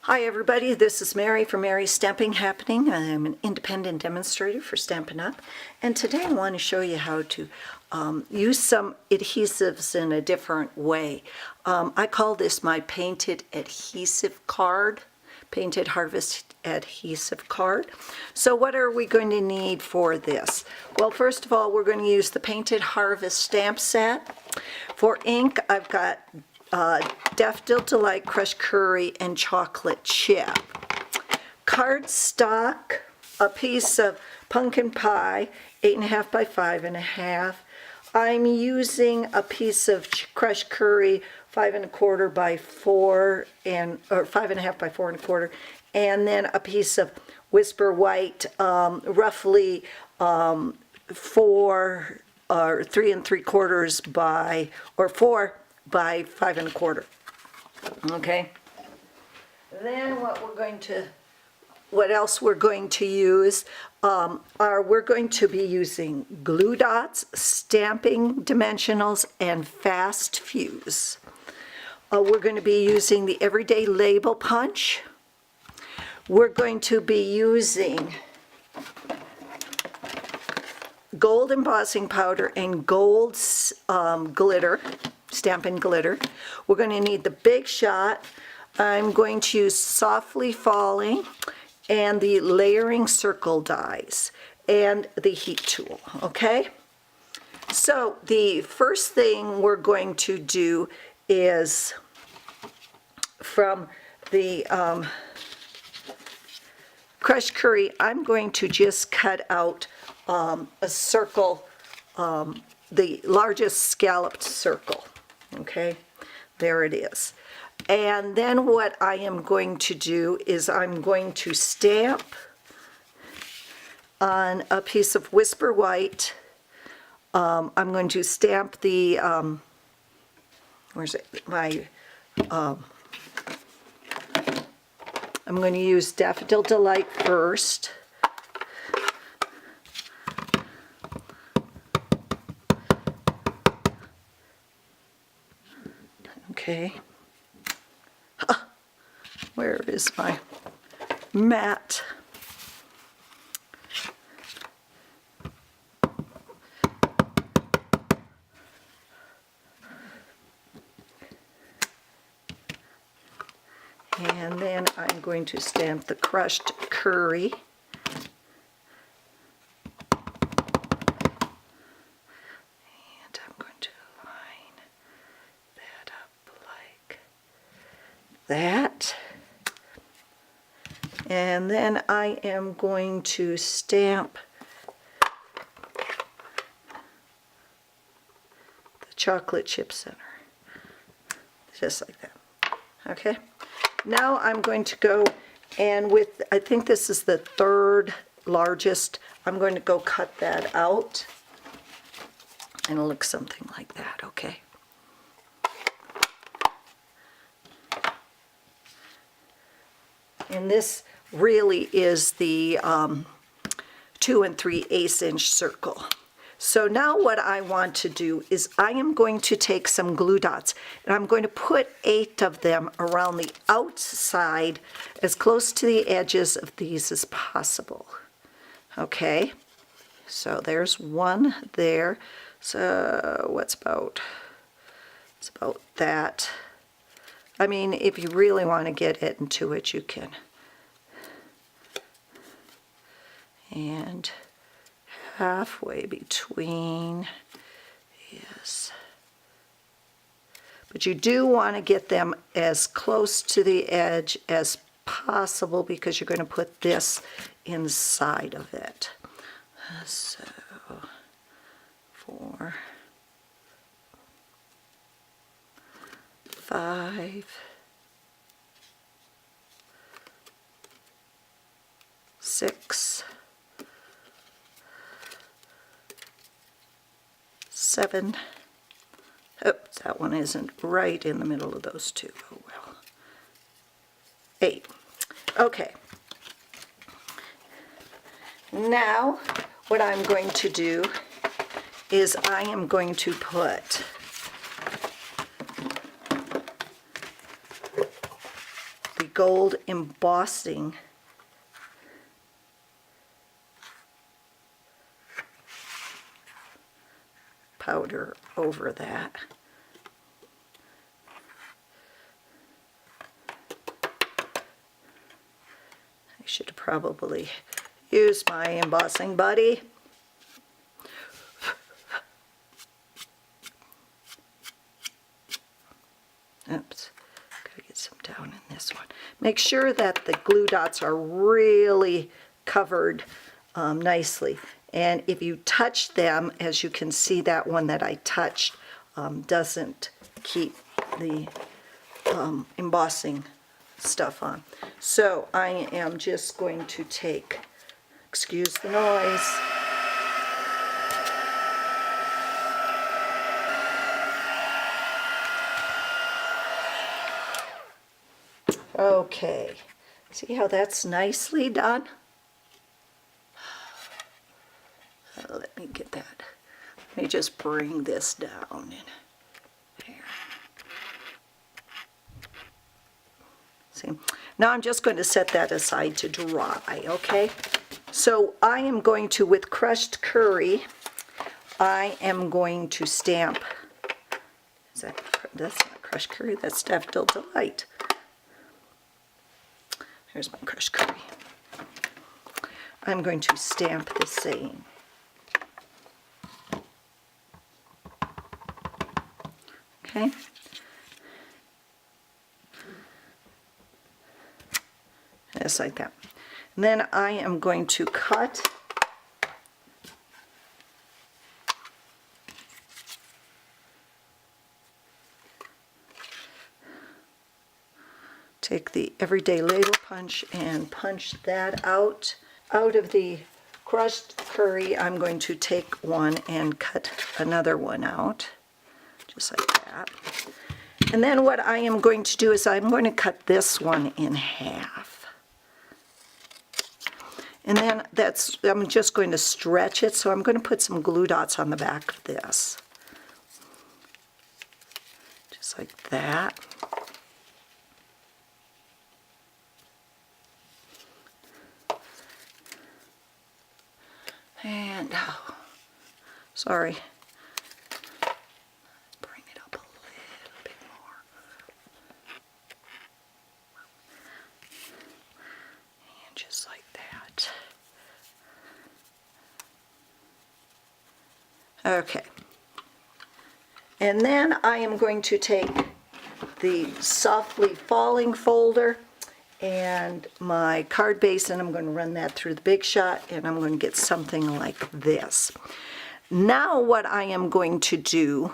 Hi everybody, this is Mary from Mary's Stamping Happening. I'm an independent demonstrator for Stampin' Up! And today I want to show you how to use some adhesives in a different way. I call this my painted adhesive card, painted harvest adhesive card. So what are we going to need for this? Well, first of all, we're going to use the Painted Harvest stamp set. For ink, I've got Daffodil Delight, Crushed Curry, and Chocolate Chip. Cardstock, a piece of pumpkin pie, 8.5 by 5.5. I'm using a piece of crushed curry, 5.25 by 4 and or 5.5 by 4.25, and then a piece of Whisper White, roughly 4 or 3 3/4 by or 4 by 5.25. Okay. Then what else we're going to use we're going to be using glue dots, stamping dimensionals, and fast fuse. We're going to be using the Everyday Label Punch. We're going to be using gold embossing powder and gold glitter, Stampin' glitter. We're going to need the Big Shot. I'm going to use Softly Falling and the layering circle dies and the heat tool, okay? So the first thing we're going to do is from the crushed curry, I'm going to just cut out a circle, the largest scalloped circle. Okay, there it is. And then what I am going to do is I'm going to stamp on a piece of Whisper White. I'm going to stamp the, where's it? I'm going to use Daffodil Delight first. Okay. Where is my mat? And then I'm going to stamp the crushed curry. That, and then I am going to stamp the chocolate chip center, just like that. Okay, now I'm going to go and with, I think this is the third largest, I'm going to go cut that out and it'll look something like that, okay? And this really is the 2 3/8 inch circle. So now what I want to do is I am going to take some glue dots and I'm going to put 8 of them around the outside as close to the edges of these as possible. Okay, so there's one there. So it's about that. I mean, if you really want to get into it, you can. And halfway between is, but you do want to get them as close to the edge as possible because you're going to put this inside of it. So 4, 5, 6, 7. Oops, that one isn't right in the middle of those two. Oh well. 8. Okay. Now, what I'm going to do is I am going to put gold embossing powder over that. I should probably use my embossing buddy. Oops, gotta get some down in this one. Make sure that the glue dots are really covered nicely. And if you touch them, as you can see, that one that I touched doesn't keep the embossing stuff on. So I am just going to take, excuse the noise. Okay, see how that's nicely done? Let me get that. Let me just bring this down in there. See, now I'm just going to set that aside to dry, okay? So I am going to, with crushed curry, I am going to stamp. That's not crushed curry, that's Daffodil Delight. Here's my crushed curry. I'm going to stamp the same. Okay. Just like that. And then I am going to cut take the everyday label punch and punch that out. Out of the crushed curry, I'm going to take one and cut another one out, just like that. And then what I am going to do is I'm going to cut this one in half. And then I'm just going to stretch it, so I'm going to put some glue dots on the back of this. Just like that. And, oh, sorry. Bring it up a little bit more. And just like that. Okay. And then I am going to take the softly falling folder and my card base, and I'm going to run that through the Big Shot, and I'm going to get something like this. Now what I am going to do,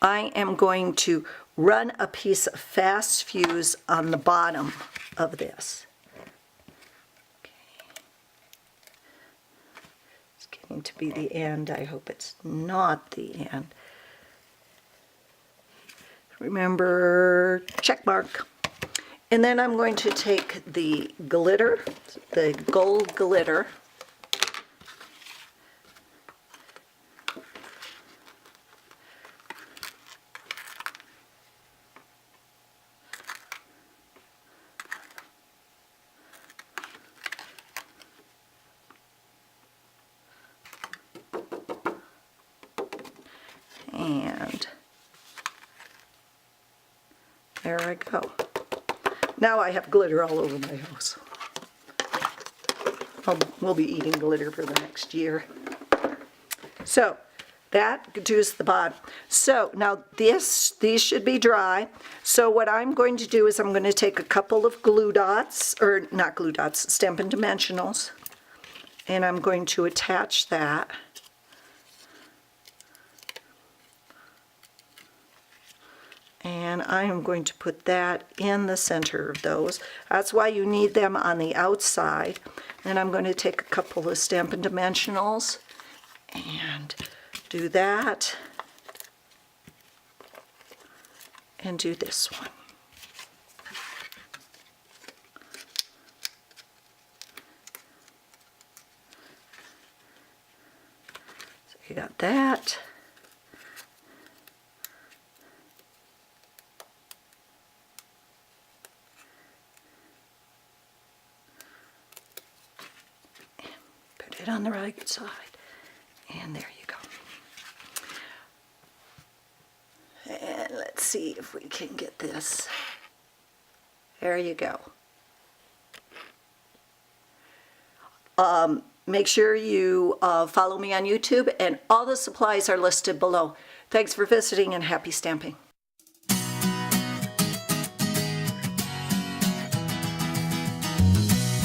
I am going to run a piece of fast fuse on the bottom of this. Okay. It's getting to be the end. I hope it's not the end. Remember, check mark. And then I'm going to take the glitter, the gold glitter, and there I go. Now I have glitter all over my house. We'll be eating glitter for the next year. So that does the bottom. So now these should be dry. So what I'm going to do is I'm going to take a couple of glue dots, or not glue dots, Stampin' Dimensionals, and I'm going to attach that. And I am going to put that in the center of those. That's why you need them on the outside. And I'm going to take a couple of Stampin' Dimensionals and do that. And do this one. So you got that. it on the right side. And there you go. And let's see if we can get this. There you go. Make sure you follow me on YouTube, and all the supplies are listed below. Thanks for visiting, and happy stamping.